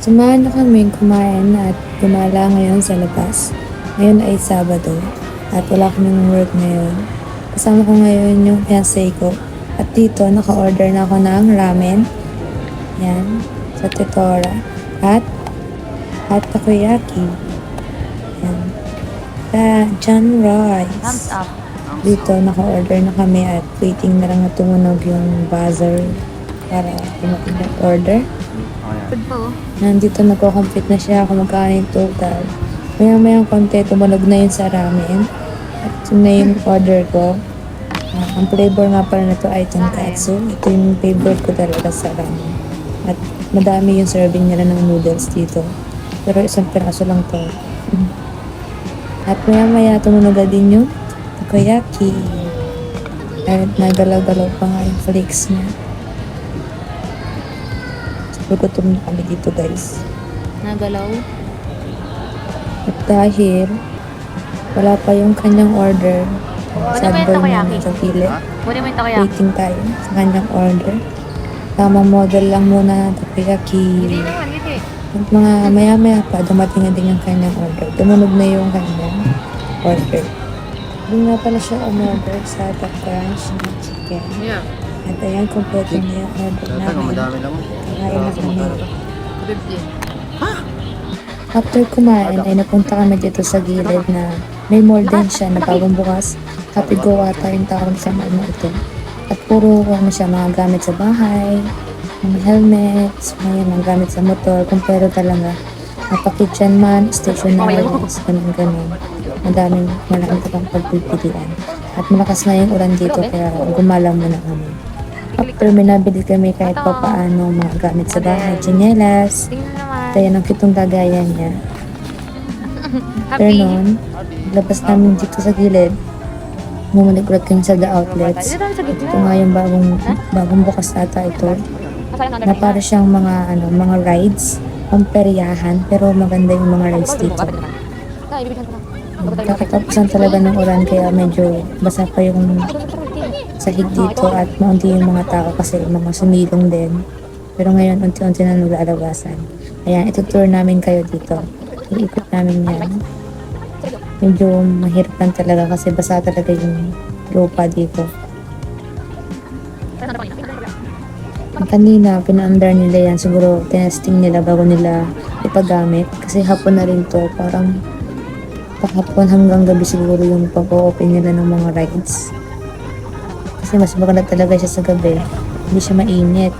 Samahan na kaming kumain at gumala ngayon sa labas. Ngayon ay Sabado at wala kaming work ngayon. Kasama ko ngayon yung fiancé ko. At dito, naka-order na ako ng ramen. Yan, sa Titora. At takoyaki. Yan. John Thumbs Rice. up. Dito, naka-order na kami at waiting na lang na tumunog yung buzzer para dumating na order. Good po. Nandito nagko-complete na siya kung magkano yung total. Maya-mayang konti, tumunog na yun sa ramen. At yun na yung order ko. Ang flavor nga pala na to ay tonkatsu. Ito yung favorite ko talaga sa ramen. At madami yung serving nila ng noodles dito. Pero isang piraso lang to. At maya-maya tumunog na din yung takoyaki. At nagalaw-galaw pa nga yung flakes niya. Gutom na kami dito, guys. Nagalaw. At dahil wala pa yung kanyang order, sad boy na sa pili. Kunin mo yung takoyaki. Waiting tayo sa kanyang order. Tamang model lang muna ng takoyaki. Hindi naman, hindi. At mga maya-maya pa, dumating na din yung kanyang order. Tumunog na yung kanyang order. Doon nga pala siya umorder sa The Crunch na chicken. Yeah. At ayan, kompleto na yung order namin. Madami lang. Kakain na kami. 50. After kumain ay napunta kami dito sa gilid na may mall din siya na bagong bukas. Happy Go ata yung tawag sa mall na ito. At puro ano siya, mga gamit sa bahay, mga helmets, mga gamit sa motor, kumpero talaga. Napakitchen man, stationaries, ganun-ganun. Madaming malaking pang pagpipilian. At malakas na yung ulan dito kaya gumala muna kami. After may nabili kami kahit pa paano mga gamit sa bahay, tsinelas, Tingnan naman. kaya ng kitong lagayan niya. After Happy. nun, labas namin dito sa gilid. Bumalik ulit kami sa The Outlets. Dito tayo sa Ito gitna. nga yung bagong bukas ata ito. Na para siyang mga rides, pamperyahan, pero maganda yung mga rides dito. Kakatapusan talaga ng ulan kaya medyo basa pa yung sahig dito at maunti yung mga tao kasi mga sumilong din. Pero ngayon, unti-unti na naglalabasan. Ayan, itutour namin kayo dito. Iikot namin yan. Medyo mahirap lang talaga kasi basa talaga yung lupa dito. Kanina, pina-under nila yan. Siguro, testing nila bago nila ipagamit. Kasi hapon na rin to. Parang hapon hanggang gabi siguro yung pag-open nila ng mga rides. Kasi mas maganda talaga siya sa gabi. Hindi siya mainit.